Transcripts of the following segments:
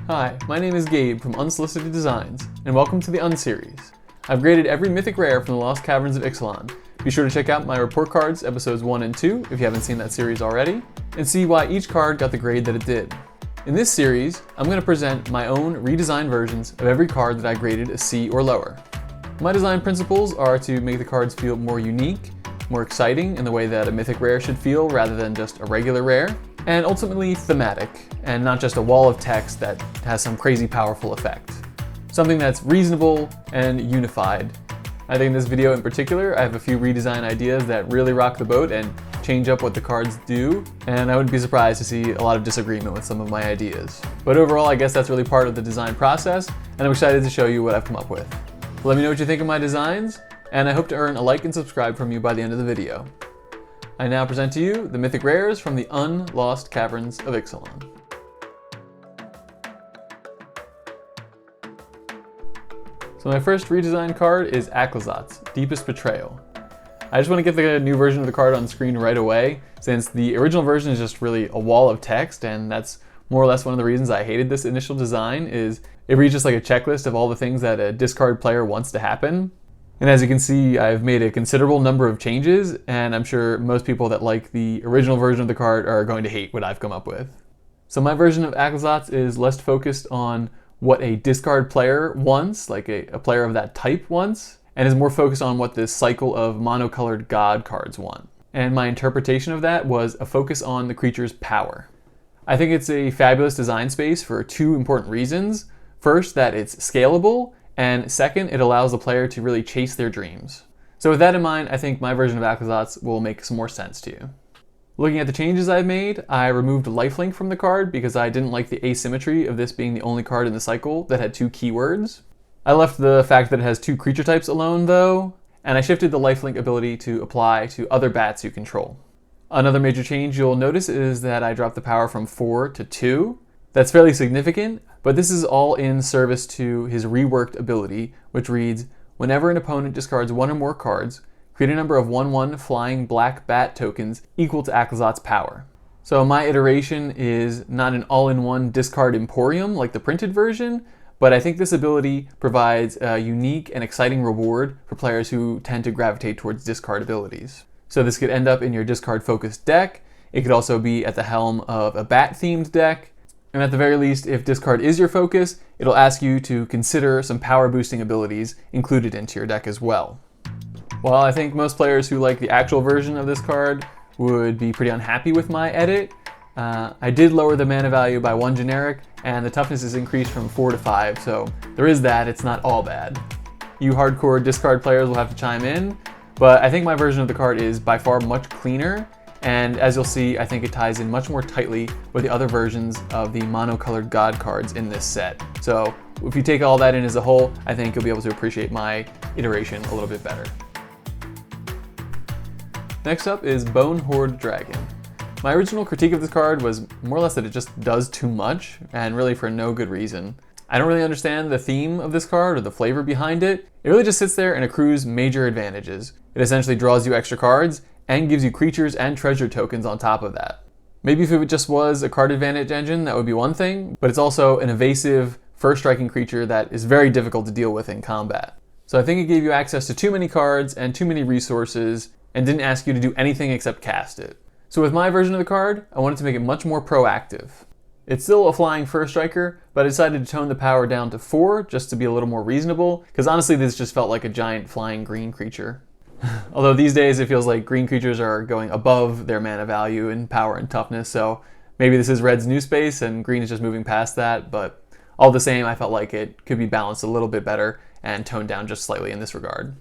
Hi, my name is Gabe from Unsolicited Designs, and welcome to the Unseries. I've graded every mythic rare from the Lost Caverns of Ixalan. Be sure to check out my report cards, episodes 1 and 2, if you haven't seen that series already, and see why each card got the grade that it did. In this series, I'm going to present my own redesigned versions of every card that I graded a C or lower. My design principles are to make the cards feel more unique, more exciting in the way that a mythic rare should feel rather than just a regular rare, and ultimately thematic, and not just a wall of text that has some crazy powerful effect. Something that's reasonable and unified. I think in this video in particular, I have a few redesign ideas that really rock the boat and change up what the cards do, and I wouldn't be surprised to see a lot of disagreement with some of my ideas. But overall, I guess that's really part of the design process, and I'm excited to show you what I've come up with. Let me know what you think of my designs, and I hope to earn a like and subscribe from you by the end of the video. I now present to you the mythic rares from the unlost Caverns of Ixalan. So my first redesigned card is Aclazotz, Deepest Betrayal. I just want to get the new version of the card on screen right away, since the original version is just really a wall of text, and that's more or less one of the reasons I hated this initial design. Is it reads just like a checklist of all the things that a discard player wants to happen. And as you can see, I've made a considerable number of changes, and I'm sure most people that like the original version of the card are going to hate what I've come up with. So my version of Aclazotz is less focused on what a discard player wants, like a player of that type wants, and is more focused on what this cycle of monocolored god cards want. And my interpretation of that was a focus on the creature's power. I think it's a fabulous design space for two important reasons. First, that it's scalable, and second, it allows the player to really chase their dreams. So with that in mind, I think my version of Aclazotz will make some more sense to you. Looking at the changes I've made, I removed lifelink from the card because I didn't like the asymmetry of this being the only card in the cycle that had two keywords. I left the fact that it has two creature types alone though, and I shifted the lifelink ability to apply to other bats you control. Another major change you'll notice is that I dropped the power from 4 to 2. That's fairly significant, but this is all in service to his reworked ability, which reads, whenever an opponent discards one or more cards, create a number of 1/1 flying black bat tokens equal to Aclazotz's power. So my iteration is not an all-in-one discard emporium like the printed version, but I think this ability provides a unique and exciting reward for players who tend to gravitate towards discard abilities. So this could end up in your discard-focused deck. It could also be at the helm of a bat-themed deck. And at the very least, if discard is your focus, it'll ask you to consider some power-boosting abilities included into your deck as well. While I think most players who like the actual version of this card would be pretty unhappy with my edit, I did lower the mana value by 1 generic, and the toughness is increased from 4 to 5, so there is that. It's not all bad. You hardcore discard players will have to chime in, but I think my version of the card is by far much cleaner, and as you'll see, I think it ties in much more tightly with the other versions of the monocolored god cards in this set. So if you take all that in as a whole, I think you'll be able to appreciate my iteration a little bit better. Next up is Bonehoard Dragon. My original critique of this card was more or less that it just does too much, and really for no good reason. I don't really understand the theme of this card or the flavor behind it. It really just sits there and accrues major advantages. It essentially draws you extra cards and gives you creatures and treasure tokens on top of that. Maybe if it just was a card advantage engine, that would be one thing, but it's also an evasive, first striking creature that is very difficult to deal with in combat. So I think it gave you access to too many cards and too many resources, and didn't ask you to do anything except cast it. So with my version of the card, I wanted to make it much more proactive. It's still a flying first striker, but I decided to tone the power down to 4 just to be a little more reasonable, because honestly this just felt like a giant flying green creature. Although these days it feels like green creatures are going above their mana value in power and toughness, so maybe this is red's new space and green is just moving past that, but all the same I felt like it could be balanced a little bit better and toned down just slightly in this regard.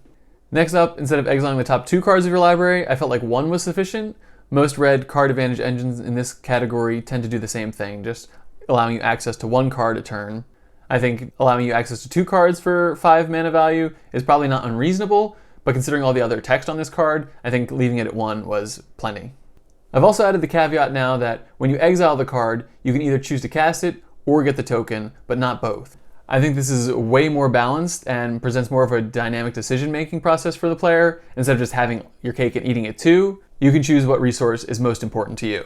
Next up, instead of exiling the top 2 cards of your library, I felt like 1 was sufficient. Most red card advantage engines in this category tend to do the same thing, just allowing you access to 1 card a turn. I think allowing you access to 2 cards for 5 mana value is probably not unreasonable, but considering all the other text on this card, I think leaving it at 1 was plenty. I've also added the caveat now that when you exile the card, you can either choose to cast it or get the token, but not both. I think this is way more balanced and presents more of a dynamic decision-making process for the player. Instead of just having your cake and eating it too, you can choose what resource is most important to you.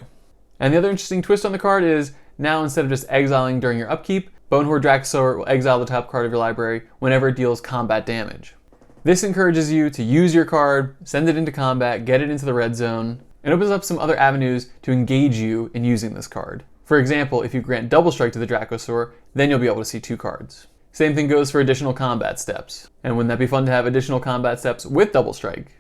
And the other interesting twist on the card is now instead of just exiling during your upkeep, Bonehoard Dracosaur will exile the top card of your library whenever it deals combat damage. This encourages you to use your card, send it into combat, get it into the red zone, and opens up some other avenues to engage you in using this card. For example, if you grant double strike to the Dracosaur, then you'll be able to see 2 cards. Same thing goes for additional combat steps. And wouldn't that be fun to have additional combat steps with double strike?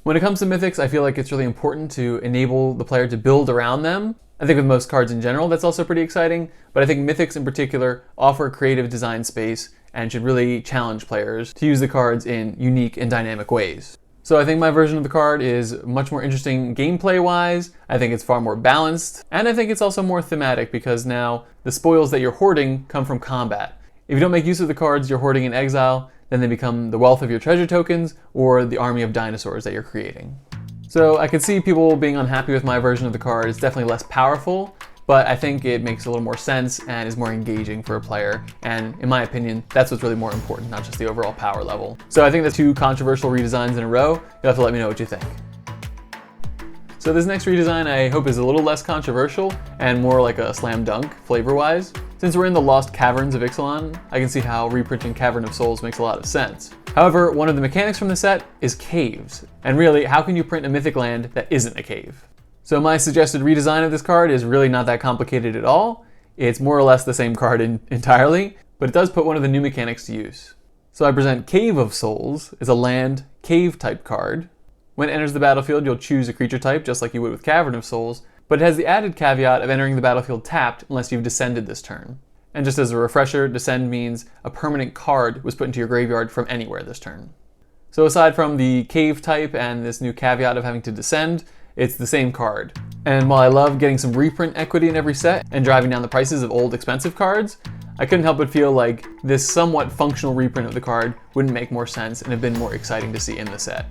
When it comes to mythics, I feel like it's really important to enable the player to build around them. I think with most cards in general, that's also pretty exciting, but I think mythics in particular offer a creative design space and should really challenge players to use the cards in unique and dynamic ways. So I think my version of the card is much more interesting gameplay-wise, I think it's far more balanced, and I think it's also more thematic because now the spoils that you're hoarding come from combat. If you don't make use of the cards you're hoarding in exile, then they become the wealth of your treasure tokens or the army of dinosaurs that you're creating. So I could see people being unhappy with my version of the card. It's definitely less powerful, but I think it makes a little more sense and is more engaging for a player. And in my opinion, that's what's really more important, not just the overall power level. So I think that's 2 controversial redesigns in a row. You'll have to let me know what you think. So this next redesign I hope is a little less controversial and more like a slam dunk flavor-wise. Since we're in the lost Caverns of Ixalan, I can see how reprinting Cavern of Souls makes a lot of sense. However, one of the mechanics from the set is caves. And really, how can you print a mythic land that isn't a cave? So my suggested redesign of this card is really not that complicated at all. It's more or less the same card entirely, but it does put one of the new mechanics to use. So I present Cave of Souls as a land cave type card. When it enters the battlefield, you'll choose a creature type just like you would with Cavern of Souls, but it has the added caveat of entering the battlefield tapped unless you've descended this turn. And just as a refresher, descend means a permanent card was put into your graveyard from anywhere this turn. So aside from the cave type and this new caveat of having to descend, it's the same card. And while I love getting some reprint equity in every set and driving down the prices of old expensive cards, I couldn't help but feel like this somewhat functional reprint of the card wouldn't make more sense and have been more exciting to see in the set.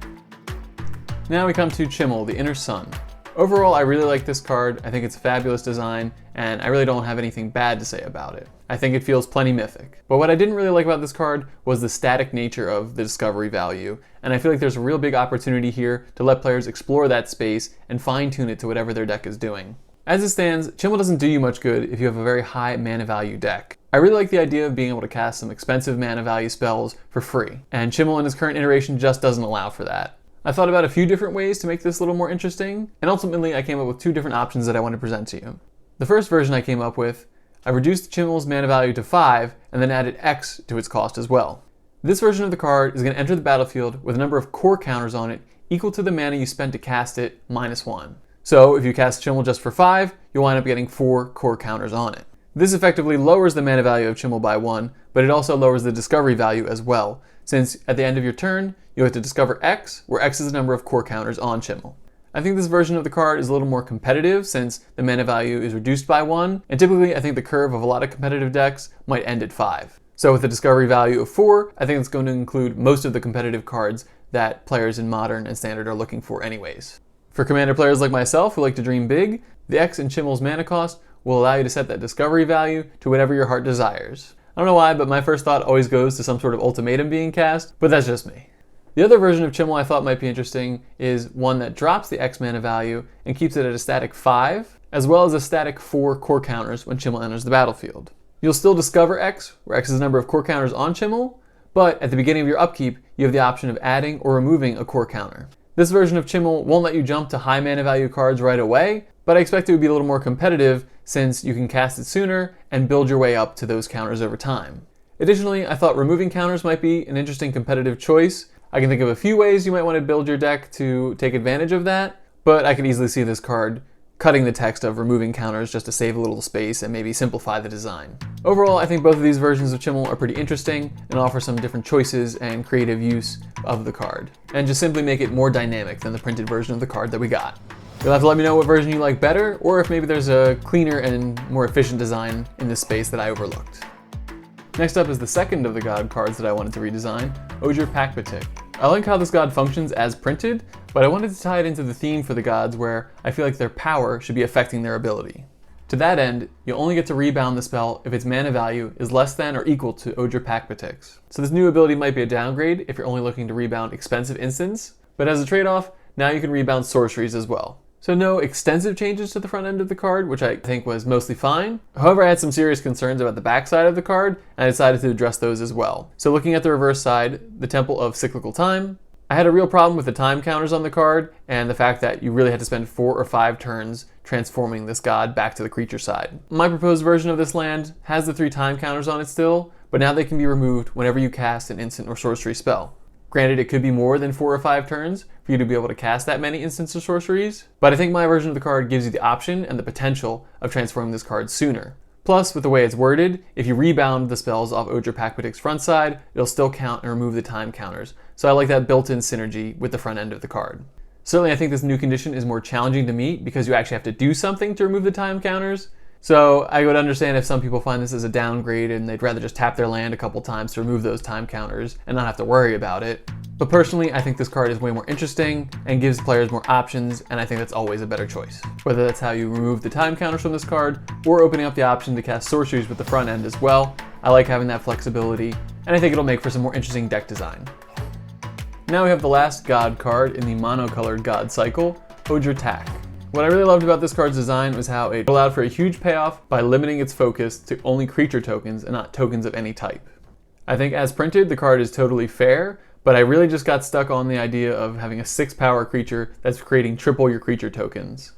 Now we come to Chimil, the Inner Sun. Overall, I really like this card. I think it's a fabulous design, and I really don't have anything bad to say about it. I think it feels plenty mythic. But what I didn't really like about this card was the static nature of the discovery value, and I feel like there's a real big opportunity here to let players explore that space and fine-tune it to whatever their deck is doing. As it stands, Chimil doesn't do you much good if you have a very high mana value deck. I really like the idea of being able to cast some expensive mana value spells for free, and Chimil in its current iteration just doesn't allow for that. I thought about a few different ways to make this a little more interesting, and ultimately I came up with 2 different options that I want to present to you. The first version I came up with, I reduced Chimil's mana value to 5 and then added X to its cost as well. This version of the card is going to enter the battlefield with a number of core counters on it equal to the mana you spent to cast it -1. So if you cast Chimil just for 5, you'll wind up getting 4 core counters on it. This effectively lowers the mana value of Chimil by 1, but it also lowers the discovery value as well, since at the end of your turn, you have to discover X, where X is the number of core counters on Chimil. I think this version of the card is a little more competitive since the mana value is reduced by 1, and typically I think the curve of a lot of competitive decks might end at 5. So with a discovery value of 4, I think it's going to include most of the competitive cards that players in Modern and Standard are looking for anyways. For Commander players like myself who like to dream big, the X in Chimil's mana cost will allow you to set that discovery value to whatever your heart desires. I don't know why, but my first thought always goes to some sort of ultimatum being cast, but that's just me. The other version of Chimil I thought might be interesting is one that drops the X mana value and keeps it at a static 5, as well as a static 4 core counters when Chimil enters the battlefield. You'll still discover X, where X is the number of core counters on Chimil, but at the beginning of your upkeep, you have the option of adding or removing a core counter. This version of Chimil won't let you jump to high mana value cards right away, but I expect it would be a little more competitive since you can cast it sooner and build your way up to those counters over time. Additionally, I thought removing counters might be an interesting competitive choice. I can think of a few ways you might want to build your deck to take advantage of that, but I could easily see this card cutting the text of removing counters just to save a little space and maybe simplify the design. Overall, I think both of these versions of Chimil are pretty interesting and offer some different choices and creative use of the card, and just simply make it more dynamic than the printed version of the card that we got. You'll have to let me know what version you like better, or if maybe there's a cleaner and more efficient design in this space that I overlooked. Next up is the second of the god cards that I wanted to redesign, Ojer Pakpatiq. I like how this god functions as printed, but I wanted to tie it into the theme for the gods where I feel like their power should be affecting their ability. To that end, you only get to rebound the spell if its mana value is less than or equal to Ojer Pakpatiq's. So this new ability might be a downgrade if you're only looking to rebound expensive instants, but as a trade-off, now you can rebound sorceries as well. So no extensive changes to the front end of the card, which I think was mostly fine. However, I had some serious concerns about the back side of the card, and I decided to address those as well. So looking at the reverse side, the Temple of Cyclical Time, I had a real problem with the time counters on the card, and the fact that you really had to spend 4 or 5 turns transforming this god back to the creature side. My proposed version of this land has the 3 time counters on it still, but now they can be removed whenever you cast an instant or sorcery spell. Granted, it could be more than 4 or 5 turns for you to be able to cast that many instants or sorceries, but I think my version of the card gives you the option and the potential of transforming this card sooner. Plus, with the way it's worded, if you rebound the spells off Ojer Pakpatiq's front side, it'll still count and remove the time counters, so I like that built-in synergy with the front end of the card. Certainly, I think this new condition is more challenging to meet because you actually have to do something to remove the time counters. So I would understand if some people find this as a downgrade and they'd rather just tap their land a couple times to remove those time counters and not have to worry about it. But personally, I think this card is way more interesting and gives players more options, and I think that's always a better choice. Whether that's how you remove the time counters from this card or opening up the option to cast sorceries with the front end as well, I like having that flexibility, and I think it'll make for some more interesting deck design. Now we have the last god card in the monocolored god cycle, Ojer Tak. What I really loved about this card's design was how it allowed for a huge payoff by limiting its focus to only creature tokens and not tokens of any type. I think as printed, the card is totally fair, but I really just got stuck on the idea of having a 6-power creature that's creating triple your creature tokens.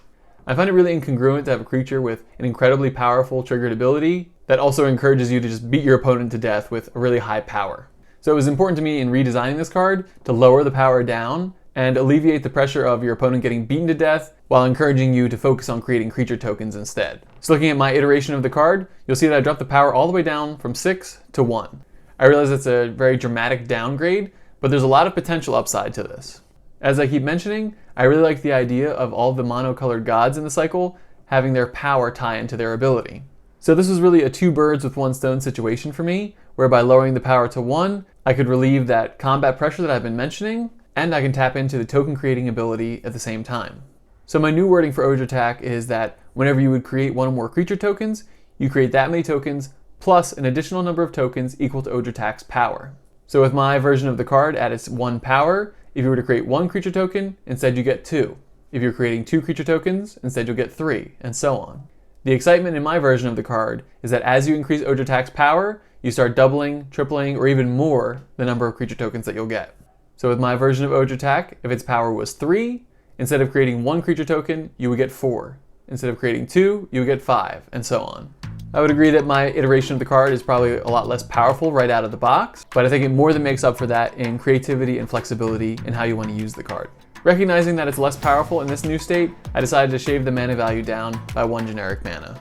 I find it really incongruent to have a creature with an incredibly powerful triggered ability that also encourages you to just beat your opponent to death with a really high power. So it was important to me in redesigning this card to lower the power down and alleviate the pressure of your opponent getting beaten to death while encouraging you to focus on creating creature tokens instead. So looking at my iteration of the card, you'll see that I dropped the power all the way down from 6 to 1. I realize it's a very dramatic downgrade, but there's a lot of potential upside to this. As I keep mentioning, I really like the idea of all the monocolored gods in the cycle having their power tie into their ability. So this was really a 2 birds with 1 stone situation for me, where by lowering the power to 1, I could relieve that combat pressure that I've been mentioning, and I can tap into the token creating ability at the same time. So my new wording for Ojer Tak is that whenever you would create 1 or more creature tokens, you create that many tokens plus an additional number of tokens equal to Ojer Tak's power. So with my version of the card at its 1 power, if you were to create 1 creature token, instead you get 2. If you're creating 2 creature tokens, instead you'll get 3, and so on. The excitement in my version of the card is that as you increase Ojer Tak's power, you start doubling, tripling, or even more the number of creature tokens that you'll get. So with my version of Ojer Tak, if its power was 3, instead of creating 1 creature token, you would get 4. Instead of creating 2, you would get 5, and so on. I would agree that my iteration of the card is probably a lot less powerful right out of the box, but I think it more than makes up for that in creativity and flexibility in how you want to use the card. Recognizing that it's less powerful in this new state, I decided to shave the mana value down by 1 generic mana.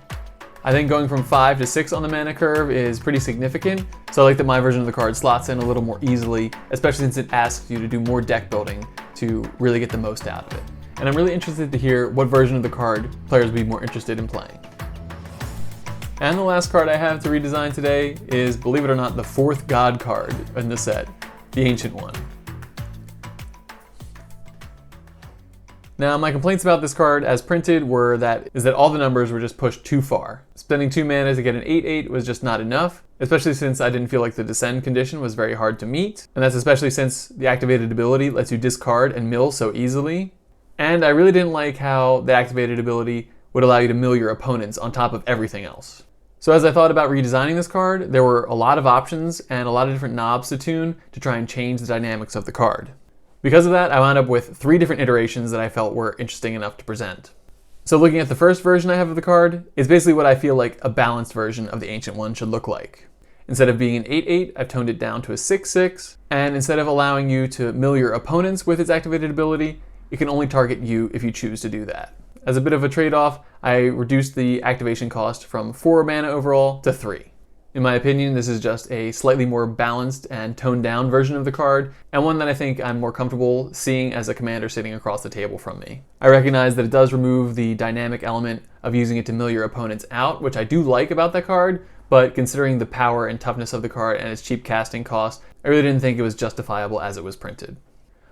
I think going from 5 to 6 on the mana curve is pretty significant, so I like that my version of the card slots in a little more easily, especially since it asks you to do more deck building to really get the most out of it. And I'm really interested to hear what version of the card players would be more interested in playing. And the last card I have to redesign today is, believe it or not, the 4th god card in the set, the Ancient One. Now, my complaints about this card as printed were that all the numbers were just pushed too far. Spending 2 mana to get an 8/8 was just not enough, especially since I didn't feel like the descend condition was very hard to meet, and that's especially since the activated ability lets you discard and mill so easily. And I really didn't like how the activated ability would allow you to mill your opponents on top of everything else. So as I thought about redesigning this card, there were a lot of options and a lot of different knobs to tune to try and change the dynamics of the card. Because of that, I wound up with 3 different iterations that I felt were interesting enough to present. So looking at the first version I have of the card, it's basically what I feel like a balanced version of the Ancient One should look like. Instead of being an 8/8, I've toned it down to a 6/6, and instead of allowing you to mill your opponents with its activated ability, it can only target you if you choose to do that. As a bit of a trade-off, I reduced the activation cost from 4 mana overall to 3. In my opinion, this is just a slightly more balanced and toned down version of the card, and one that I think I'm more comfortable seeing as a commander sitting across the table from me. I recognize that it does remove the dynamic element of using it to mill your opponents out, which I do like about that card, but considering the power and toughness of the card and its cheap casting cost, I really didn't think it was justifiable as it was printed.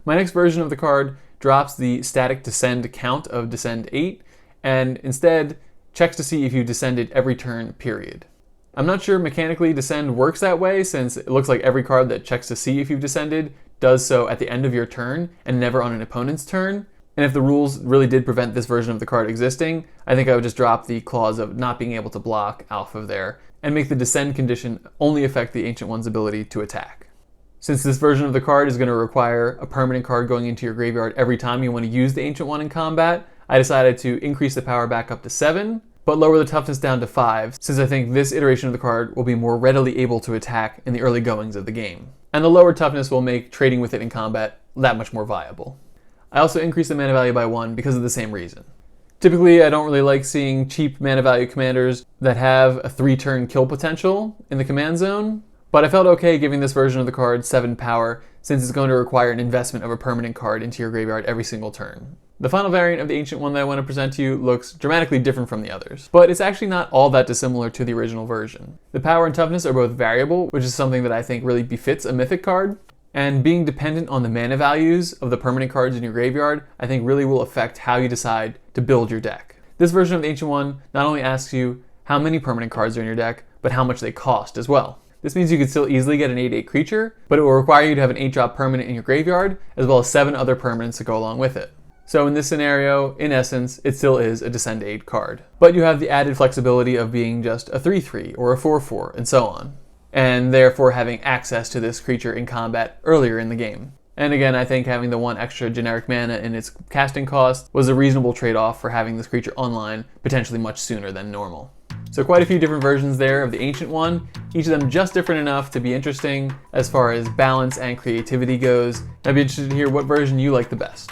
My next version of the card drops the static descend count of descend 8, and instead checks to see if you descended every turn, period. I'm not sure mechanically descend works that way, since it looks like every card that checks to see if you've descended does so at the end of your turn and never on an opponent's turn, And if the rules really did prevent this version of the card existing, I think I would just drop the clause of not being able to block off of there and make the descend condition only affect the Ancient One's ability to attack. Since this version of the card is going to require a permanent card going into your graveyard every time you want to use the Ancient One in combat, I decided to increase the power back up to 7, but lower the toughness down to 5, since I think this iteration of the card will be more readily able to attack in the early goings of the game. And the lower toughness will make trading with it in combat that much more viable. I also increased the mana value by 1 because of the same reason. Typically, I don't really like seeing cheap mana value commanders that have a 3-turn kill potential in the command zone, but I felt okay giving this version of the card 7 power since it's going to require an investment of a permanent card into your graveyard every single turn. The final variant of the Ancient One that I want to present to you looks dramatically different from the others, but it's actually not all that dissimilar to the original version. The power and toughness are both variable, which is something that I think really befits a Mythic card, and being dependent on the mana values of the permanent cards in your graveyard, I think really will affect how you decide to build your deck. This version of the Ancient One not only asks you how many permanent cards are in your deck, but how much they cost as well. This means you could still easily get an 8/8 creature, but it will require you to have an 8-drop permanent in your graveyard, as well as 7 other permanents to go along with it. So in this scenario, in essence, it still is a Descend 8 card. But you have the added flexibility of being just a 3/3 or a 4/4 and so on, and therefore having access to this creature in combat earlier in the game. And again, I think having the 1 extra generic mana in its casting cost was a reasonable trade-off for having this creature online potentially much sooner than normal. So quite a few different versions there of the Ancient One, each of them just different enough to be interesting as far as balance and creativity goes. I'd be interested to hear what version you like the best.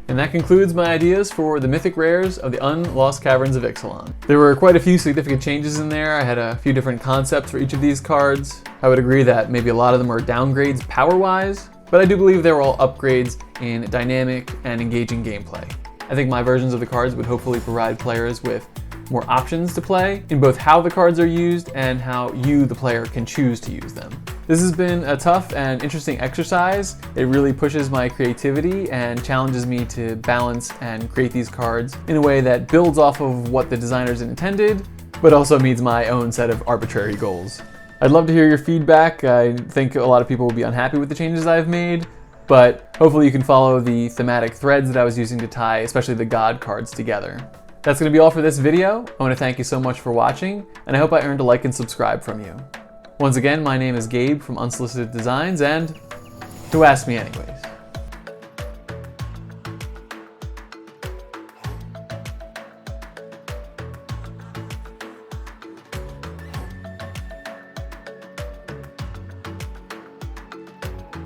And that concludes my ideas for the Mythic Rares of the Unlost Caverns of Ixalan. There were quite a few significant changes in there. I had a few different concepts for each of these cards. I would agree that maybe a lot of them are downgrades power-wise, but I do believe they were all upgrades in dynamic and engaging gameplay. I think my versions of the cards would hopefully provide players with more options to play in both how the cards are used and how you, the player, can choose to use them. This has been a tough and interesting exercise. It really pushes my creativity and challenges me to balance and create these cards in a way that builds off of what the designers intended, but also meets my own set of arbitrary goals. I'd love to hear your feedback. I think a lot of people will be unhappy with the changes I've made, but hopefully you can follow the thematic threads that I was using to tie, especially the God cards, together. That's going to be all for this video. I want to thank you so much for watching, and I hope I earned a like and subscribe from you. Once again, my name is Gabe from Unsolicited Designs, and who asked me anyways?